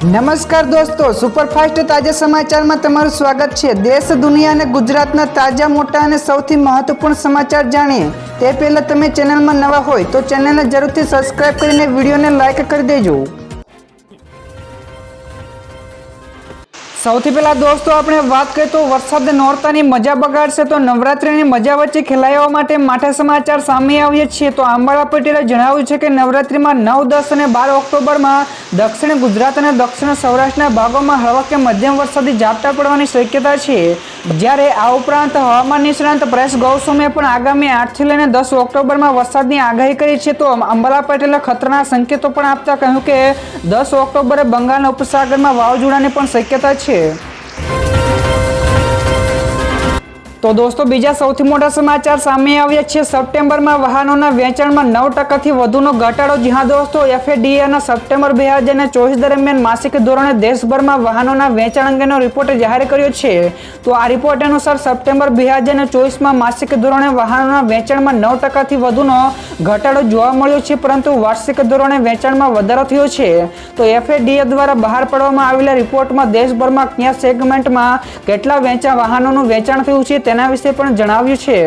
નમસ્કાર દોસ્તો, સુપરફાસ્ટ તાજા સમાચારમાં તમારું સ્વાગત છે। દેશ, દુનિયા અને ગુજરાતના તાજા, મોટા અને સૌથી મહત્વપૂર્ણ સમાચાર જાણીએ તે પહેલા તમે ચેનલમાં નવા હોય તો ચેનલને જરૂરથી સબસ્ક્રાઇબ કરીને વિડીયોને લાઇક કરી દેજો। સૌથી પહેલા દોસ્તો આપણે વાત કરીએ તો વરસાદ નોરતાની મજા બગાડશે તો નવરાત્રીની મજા વચ્ચે ખેલાડીઓ માટે માઠા સમાચાર સામે આવ્યા છે। તો અંબાલા પટેલે જણાવ્યું છે કે નવરાત્રીમાં 9, 10 અને 12 ઓક્ટોબરમાં દક્ષિણ ગુજરાત અને દક્ષિણ સૌરાષ્ટ્રના ભાગોમાં હળવા કે મધ્યમ વરસાદી ઝાપટા પડવાની શક્યતા છે। જ્યારે આ ઉપરાંત હવામાન નિષ્ણાંત પરેશ ગૌસ્વામીએ પણ આગામી 8 થી લઈને 10 ઓક્ટોબરમાં વરસાદની આગાહી કરી છે। તો અંબાલા પટેલે ખતરાના સંકેતો પણ આપતા કહ્યું કે 10 ઓક્ટોબરે બંગાળના ઉપસાગરમાં વાવાઝોડાની પણ શક્યતા છે। તો દોસ્તો બીજા સૌથી મોટા સમાચાર સામે આવ્યા છે। સપ્ટેમ્બરમાં વાહનોના વેચાણમાં 9% થી વધુનો ઘટાડો। જ્યાં દોસ્તો FADAના સપ્ટેમ્બર 2024 દરમિયાન માસિક ધોરણે દેશભરમાં વાહનોના વેચાણ અંગેનો રિપોર્ટ જાહેર કર્યો છે। તો આ રિપોર્ટ અનુસાર સપ્ટેમ્બર 2024માં માસિક ધોરણે વાહનોના વેચાણમાં 9% થી વધુનો ઘટાડો જોવા મળ્યો છે, પરંતુ વાર્ષિક ધોરણે વેચાણમાં વધારો થયો છે। તો FADA દ્વારા બહાર પાડવામાં આવેલા રિપોર્ટમાં દેશભરમાં કયા સેગમેન્ટમાં કેટલા વાહનોનું વેચાણ થયું છે તેના વિશે પણ જણાવ્યું છે।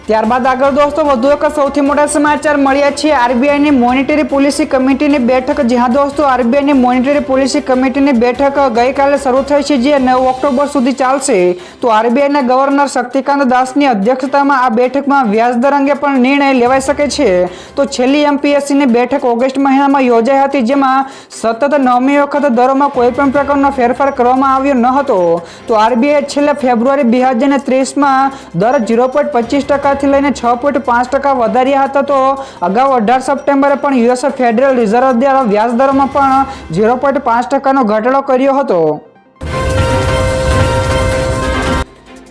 ત્યારબાદ આગળ દોસ્તો વધુ એક સૌથી મોટા સમાચાર મળ્યા છે RBIની મોનિટરી પોલિસી કમિટીની બેઠક। જ્યાં દોસ્તો RBIની મોનિટરી પોલિસી કમિટીની બેઠક ગઈકાલે શરૂ થઈ છે, જે 9 ઓક્ટોબર સુધી ચાલશે। તો RBIના ગવર્નર શક્તિકાંત દાસની અધ્યક્ષતામાં આ બેઠકમાં વ્યાજદર અંગે પણ નિર્ણય લેવાઈ શકે છે। તો છેલ્લી MPSCની બેઠક ઓગસ્ટ મહિનામાં યોજાઈ હતી, જેમાં સતત 9મી વખત દરોમાં કોઈપણ પ્રકારનો ફેરફાર કરવામાં આવ્યો ન હતો। તો RBI છેલ્લે ફેબ્રુઆરી 2030માં દર 0.25% થી લઈને 6.5% વધાર્યા હતા। તો અગાઉ 18 સપ્ટેમ્બરે પણ US ફેડરલ રિઝર્વ દ્વારા વ્યાજદરોમાં પણ 0.5%નો ઘટાડો કર્યો હતો।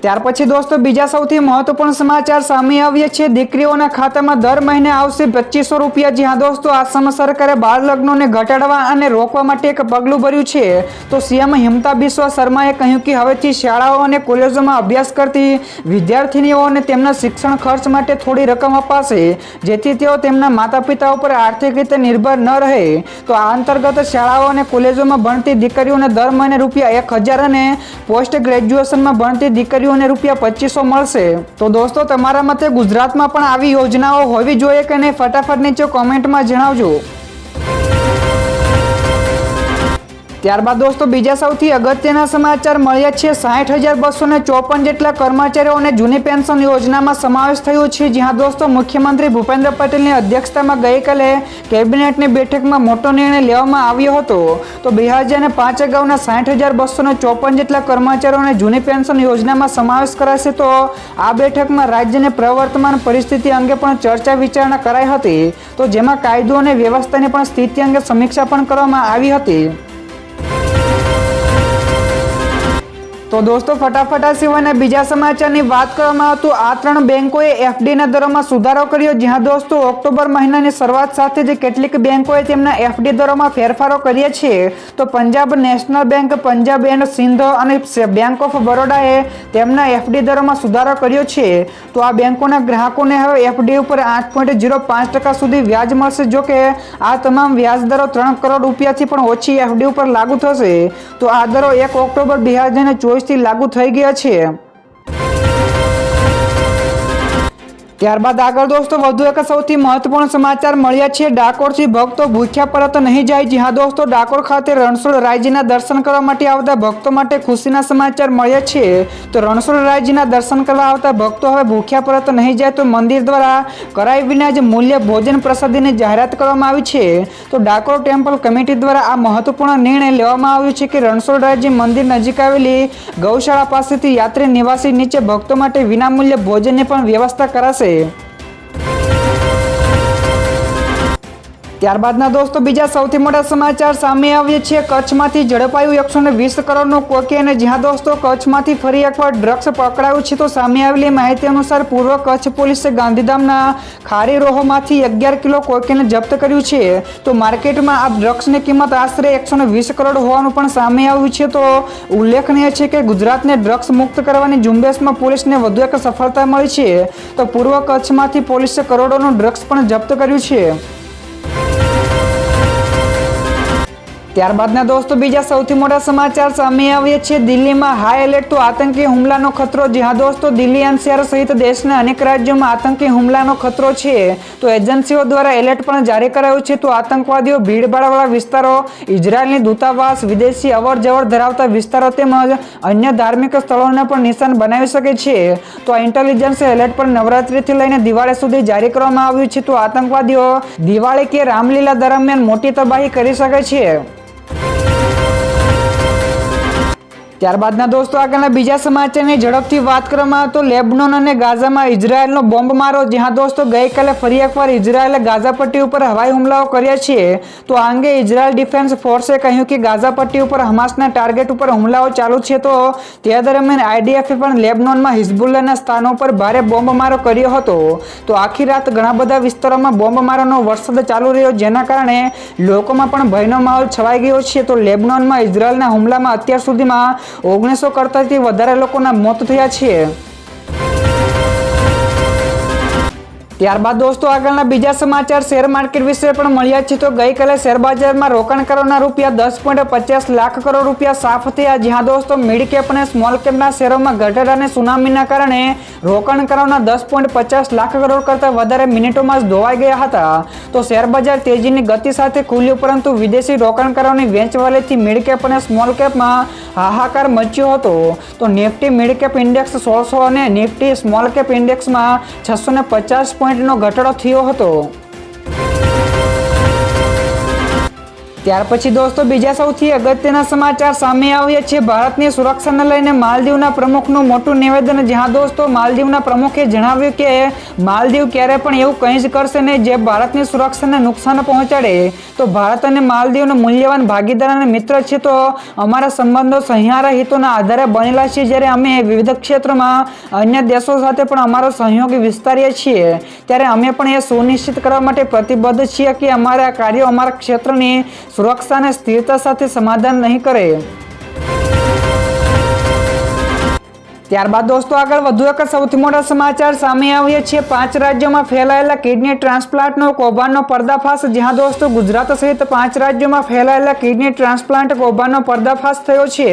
ત્યાર પછી દોસ્તો બીજા સૌથી મહત્વપૂર્ણ સમાચાર સામે આવ્યા છે। દીકરીઓના ખાતામાં દર મહિને આવશે 2500 રૂપિયા। જ્યાં દોસ્તો આસામ સરકારે બાળ લગ્નોને ઘટાડવા અને રોકવા માટે એક પગલું ભર્યું છે। તો CM હિમંતા બિસ્વા શર્માએ કહ્યું કે હવેથી શાળાઓ અને કોલેજોમાં અભ્યાસ કરતી વિદ્યાર્થીનીઓને તેમના શિક્ષણ ખર્ચ માટે થોડી રકમ અપાશે, જેથી તેઓ તેમના માતા પિતા ઉપર આર્થિક રીતે નિર્ભર ન રહે। તો આ અંતર્ગત શાળાઓ અને કોલેજોમાં ભણતી દીકરીઓને દર મહિને ₹1000 અને પોસ્ટ ગ્રેજ્યુએશનમાં ભણતી દીકરીઓ ₹2500 મળશે। તો દોસ્તો તમારા મતે ગુજરાતમાં પણ આવી યોજનાઓ હોવી જોઈએ કે નહીં, ફટાફટ નીચે કોમેન્ટમાં જણાવજો। ત્યારબાદ દોસ્તો બીજા સૌથી અગત્યના સમાચાર મળ્યા છે। 60,254 જેટલા કર્મચારીઓને જૂની પેન્શન યોજનામાં સમાવેશ થયો છે। જ્યાં દોસ્તો મુખ્યમંત્રી ભૂપેન્દ્ર પટેલની અધ્યક્ષતામાં ગઈકાલે કેબિનેટની બેઠકમાં મોટો નિર્ણય લેવામાં આવ્યો હતો। તો 2005 અગાઉના 60,254 જેટલા કર્મચારીઓને જૂની પેન્શન યોજનામાં સમાવેશ કરાશે। તો આ બેઠકમાં રાજ્યની પ્રવર્તમાન પરિસ્થિતિ અંગે પણ ચર્ચા વિચારણા કરાઈ હતી। તો જેમાં કાયદો અને વ્યવસ્થાની પણ સ્થિતિ અંગે સમીક્ષા પણ કરવામાં આવી હતી। તો દોસ્તો ફટાફટ આ સિવાયના બીજા સમાચારની વાત કરવામાં આવે તો આ 3 બેંકોએ FDના દરોમાં સુધારો કર્યો। જ્યાં દોસ્તો ઓક્ટોબર મહિનાની શરૂઆત સાથે જ કેટલીક બેંકોએ તેમના FD દરોમાં ફેરફારો કર્યા છે। તો Punjab national bank, Punjab and Sindh અને બેંક ઓફ બરોડાએ તેમના FD દરોમાં સુધારો કર્યો છે। તો આ બેંકોના ગ્રાહકોને હવે FD ઉપર 8.05% સુધી વ્યાજ મળશે। જો કે આ તમામ વ્યાજ દરો 3 કરોડ રૂપિયાથી પણ ઓછી FD ઉપર લાગુ થશે। તો આ દરો 1 ઓક્ટોબર 2024 થી લાગુ થઈ ગયા છે। ત્યારબાદ આગળ દોસ્તો વધુ એક સૌથી મહત્વપૂર્ણ સમાચાર મળ્યા છે। ડાકોરથી ભક્તો ભૂખ્યા પરત નહીં જાય। જ્યાં દોસ્તો ડાકોર ખાતે રણછોડરાયજીના દર્શન કરવા માટે આવતા ભક્તો માટે ખુશીના સમાચાર મળ્યા છે। તો રણછોડરાયજીના દર્શન કરવા આવતા ભક્તો હવે ભૂખ્યા પરત નહીં જાય। તો મંદિર દ્વારા કરાય વિના જ મૂલ્ય ભોજન પ્રસાદીની જાહેરાત કરવામાં આવી છે। તો ડાકોર ટેમ્પલ કમિટી દ્વારા આ મહત્વપૂર્ણ નિર્ણય લેવામાં આવ્યો છે કે રણછોડરાયજી મંદિર નજીક આવેલી ગૌશાળા પાસેથી યાત્રી નિવાસી નીચે ભક્તો માટે વિનામૂલ્ય ભોજનની પણ વ્યવસ્થા કરાશે। ત્યારબાદના દોસ્તો બીજા સૌથી મોટા સમાચાર સામે આવ્યા છે। કચ્છમાંથી ઝડપાયું 120 કરોડનું કોકેન। જ્યાં દોસ્તો કચ્છમાંથી ફરી એકવાર ડ્રગ્સ પકડાયું છે। તો સામે આવેલી માહિતી અનુસાર પૂર્વ કચ્છ પોલીસે ગાંધીધામના ખારી રોહોમાંથી 11 કિલો કોકેન જપ્ત કર્યું છે। તો માર્કેટમાં આ ડ્રગ્સની કિંમત આશરે 120 કરોડ હોવાનું પણ સામે આવ્યું છે। તો ઉલ્લેખનીય છે કે ગુજરાતને ડ્રગ્સ મુક્ત કરવાની ઝુંબેશમાં પોલીસને વધુ એક સફળતા મળી છે। તો પૂર્વ કચ્છમાંથી પોલીસે કરોડોનું ડ્રગ્સ પણ જપ્ત કર્યું છે। ત્યારબાદના દોસ્તો બીજા સૌથી મોટા સમાચાર સામે આવ્યા છે દિલ્હીમાં હાઈ એલર્ટ તો આતંકી હુમલાનો ખતરો। જી હા દોસ્તો, દિલ્હી એનસીઆર સહિત દેશના અનેક રાજ્યોમાં આતંકી હુમલાનો ખતરો છે તો એજન્સીઓ દ્વારા એલર્ટ પણ જારી કરાયું છે। તો આતંકવાદીઓ ભીડભાડવાળા વિસ્તારો, ઇઝરાયલની દૂતાવાસ, વિદેશી અવર જવર ધરાવતા વિસ્તારો તેમજ અન્ય ધાર્મિક સ્થળોને પણ નિશાન બનાવી શકે છે। તો આ ઇન્ટેલિજન્સ એલર્ટ પર નવરાત્રિથી લઈને દિવાળી સુધી જારી કરવામાં આવ્યું છે। તો આતંકવાદીઓ દિવાળી કે રામલીલા દરમિયાન મોટી તબાહી કરી શકે છે। ત્યારબાદના દોસ્તો આગળના બીજા સમાચારની ઝડપથી વાત કરવામાં આવે તો લેબનોન અને ગાઝામાં ઇઝરાયલનો બોમ્બમારો। જ્યાં દોસ્તો ગઈકાલે ફરી એકવાર ઇઝરાયલે ગાઝા પટ્ટી ઉપર હવાઈ હુમલાઓ કર્યા છે। તો આ અંગે ઇઝરાયલ ડિફેન્સ ફોર્સે કહ્યું કે ગાઝા પટ્ટી ઉપર હમાસના ટાર્ગેટ ઉપર હુમલાઓ ચાલુ છે। તો તે દરમિયાન આઈડીએફે પણ લેબનોનમાં હિઝબુલ્લાના સ્થાનો પર ભારે બોમ્બમારો કર્યો હતો। તો આખી રાત ઘણા બધા વિસ્તારોમાં બોમ્બમારોનો વરસાદ ચાલુ રહ્યો, જેના કારણે લોકોમાં પણ ભયનો માહોલ છવાઈ ગયો છે। તો લેબનોનમાં ઇઝરાયલના હુમલામાં અત્યાર સુધીમાં 1900 કરતાંથી વધારે લોકોના મોત થયા છે। ત્યારબાદ દોસ્તો આગળના બીજા સમાચાર શેર માર્કેટ વિશે પણ મળ્યા છે। તો ગઈકાલે શેર બજારમાં રોકાણકારોના રૂપિયા 10.50 લાખ કરોડ રૂપિયા સાફ થયા। જ્યાં દોસ્તો મિડ કેપ અને સ્મોલ કેપના શેરોમાં ઘટાડા અને સુનામીના કારણે રોકાણકારોના 10.50 લાખ કરોડ કરતાં વધારે મિનિટોમાં જ ધોવાઈ ગયા હતા। તો શેર બજાર તેજીની ગતિ સાથે ખુલ્યું, પરંતુ વિદેશી રોકાણકારોની વેચવાલીથી મિડ કેપ અને સ્મોલ કેપમાં હાહાકાર મચ્યો હતો। તો નિફ્ટી મિડ કેપ ઇન્ડેક્સ 1600 અને નિફ્ટી સ્મોલ કેપ ઇન્ડેક્સમાં 650 પોઈન્ટનો ઘટાડો થયો હતો। ત્યાર પછી દોસ્તો બીજા સૌથી અગત્યના સમાચાર સામે આવ્યા છે ભારતની સુરક્ષાને લઈને માલદીવના પ્રમુખનું મોટું નિવેદન। જ્યાં દોસ્તો માલદીવના પ્રમુખે જણાવ્યું કે માલદીવ ક્યારે પણ એવું કંઈ જ કરશે નહીં જે ભારતની સુરક્ષાને નુકસાન પહોંચાડે। તો ભારત અને માલદીવનો મૂલ્યવાન ભાગીદાર અને મિત્ર છે। તો અમારા સંબંધો સહિયારા હિતોના આધારે બનેલા છે, જ્યારે અમે વિવિધ ક્ષેત્રોમાં અન્ય દેશો સાથે પણ અમારો સહયોગ વિસ્તારીએ છીએ, ત્યારે અમે પણ એ સુનિશ્ચિત કરવા માટે પ્રતિબદ્ધ છીએ કે અમારા કાર્યો અમારા ક્ષેત્રની સુરક્ષા અને સ્થિરતા સાથે સમાધાન નહીં કરે। ત્યારબાદ દોસ્તો આગળ વધુ એક સૌથી મોટા સમાચાર સામે આવ્યા છે। 5 રાજ્યોમાં ફેલાયેલા કિડની ટ્રાન્સપ્લાન્ટનો કૌભાંડનો પર્દાફાશ। જ્યાં દોસ્તો ગુજરાત સહિત 5 રાજ્યોમાં ફેલાયેલા કિડની ટ્રાન્સપ્લાન્ટ કૌભાંડનો પર્દાફાશ થયો છે।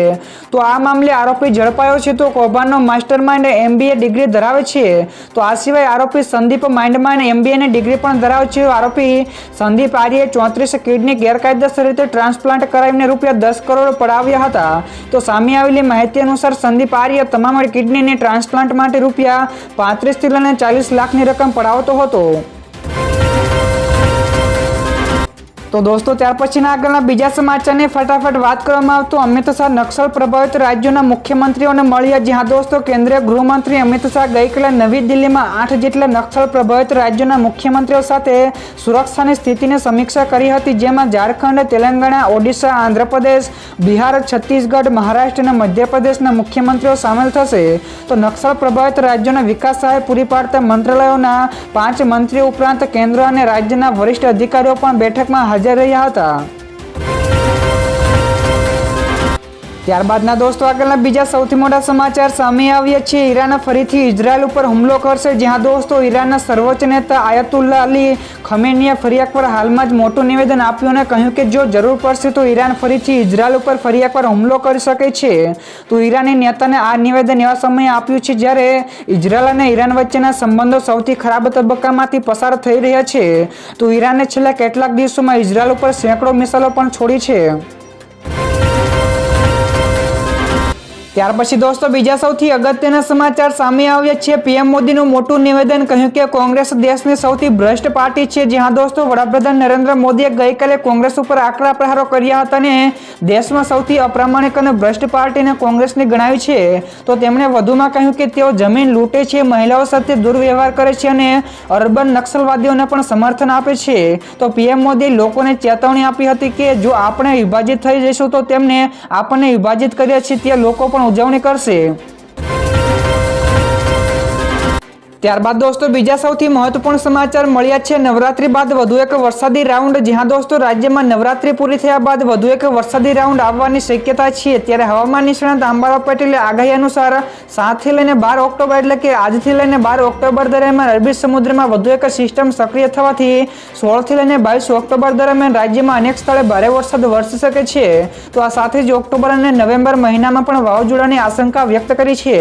તો આ મામલે આરોપી ઝડપાયો છે। તો કૌભાંડનો માસ્ટરમાઇન્ડ MBA ડિગ્રી ધરાવે છે। તો આ સિવાય આરોપી સંદીપ માઇન્ડમાઇન્ડ MBAની ડિગ્રી પણ ધરાવે છે। આરોપી સંદીપ આર્યે 34 કિડની ગેરકાયદેસર રીતે ટ્રાન્સપ્લાન્ટ કરાવીને રૂપિયા 10 કરોડ પડાવ્યા હતા। તો સામે આવેલી માહિતી અનુસાર સંદીપ આર્ય તમામ કિડનીની ટ્રાન્સપ્લાન્ટ માટે રૂપિયા 35 થી લઈને 40 લાખની રકમ પડાવતો હતો। તો દોસ્તો ત્યાર પછીના આગળના બીજા સમાચારની ફટાફટ વાત કરવામાં આવે તો અમિત શાહ નક્સલ પ્રભાવિત રાજ્યોના મુખ્યમંત્રીઓને મળ્યા। જ્યાં દોસ્તો કેન્દ્રીય ગૃહમંત્રી અમિત શાહ ગઈકાલે નવી દિલ્હીમાં 8 જેટલા નક્સલ પ્રભાવિત રાજ્યોના મુખ્યમંત્રીઓ સાથે સુરક્ષાની સ્થિતિની સમીક્ષા કરી હતી, જેમાં ઝારખંડ, તેલંગાણા, ઓડિશા, આંધ્રપ્રદેશ, બિહાર, છત્તીસગઢ, મહારાષ્ટ્ર અને મધ્યપ્રદેશના મુખ્યમંત્રીઓ સામેલ થશે। તો નક્સલ પ્રભાવિત રાજ્યોના વિકાસ સહાય પૂરી પાડતા મંત્રાલયોના 5 મંત્રીઓ ઉપરાંત કેન્દ્ર અને રાજ્યના વરિષ્ઠ અધિકારીઓ પણ બેઠકમાં હાજર રહ્યા હતા। ત્યારબાદના દોસ્તો આગળના બીજા સૌથી મોટા સમાચાર સામે આવ્યા છે। ઈરાન ફરીથી ઇઝરાયલ ઉપર હુમલો કરશે। જ્યાં દોસ્તો ઈરાનના સર્વોચ્ચ નેતા આયતુલ્લા અલી ખમેનીએ ફરી એકવાર હાલમાં જ મોટું નિવેદન આપ્યું અને કહ્યું કે જો જરૂર પડશે તો ઈરાન ફરીથી ઇઝરાયલ ઉપર ફરી એકવાર હુમલો કરી શકે છે। તો ઈરાની નેતાને આ નિવેદન એવા સમયે આપ્યું છે જ્યારે ઇઝરાયલ અને ઈરાન વચ્ચેના સંબંધો સૌથી ખરાબ તબક્કામાંથી પસાર થઈ રહ્યા છે। તો ઈરાને છેલ્લા કેટલાક દિવસોમાં ઇઝરાયલ ઉપર સેંકડો મિસાઇલો પણ છોડી છે। ત્યાર પછી દોસ્તો બીજા સૌથી અગત્યના સમાચાર સામે આવ્યા છે। પીએમ મોદીનું મોટું નિવેદન, કહ્યું કે કોંગ્રેસ દેશની સૌથી ભ્રષ્ટ પાર્ટી છે। જ્યાં દોસ્તો વડાપ્રધાન નરેન્દ્ર મોદીએ ગઈકાલે કોંગ્રેસ ઉપર આકરા પ્રહારો કર્યા હતા અને દેશમાં સૌથી અપ્રામાણિક અને ભ્રષ્ટ પાર્ટીને કોંગ્રેસને ગણાવી છે। તો તેમણે વધુમાં કહ્યું કે તેઓ જમીન લૂંટે છે, મહિલાઓ સાથે દુર્વ્યવહાર કરે છે અને અર્બન નક્સલવાદીઓને પણ સમર્થન આપે છે। તો પીએમ મોદીએ લોકોને ચેતવણી આપી હતી કે જો આપણે વિભાજિત થઈ જઈશું તો તેમને આપણને વિભાજિત કર્યા છે તે લોકો પણ ઉજવણી કરશે। ત્યારબાદ દોસ્તો બીજા સૌથી મહત્વપૂર્ણ સમાચાર મળ્યા છે નવરાત્રી બાદ વધુ એક વરસાદી રાઉન્ડ। જ્યાં દોસ્તો રાજ્યમાં નવરાત્રી પૂરી થયા બાદ વધુ એક વરસાદી રાઉન્ડ આવવાની શક્યતા છે। ત્યારે હવામાન નિષ્ણાત અંબાલાલ પટેલે આગાહી અનુસાર 7 થી લઈને 12 ઓક્ટોબર એટલે કે આજથી લઈને 12 ઓક્ટોબર દરમિયાન અરબી સમુદ્રમાં વધુ એક સિસ્ટમ સક્રિય થવાથી 16 થી લઈને 22 ઓક્ટોબર દરમિયાન રાજ્યમાં અનેક સ્થળે ભારે વરસાદ વરસી શકે છે। તો આ સાથે જ ઓક્ટોબર અને નવેમ્બર મહિનામાં પણ વાવાઝોડાની આશંકા વ્યક્ત કરી છે।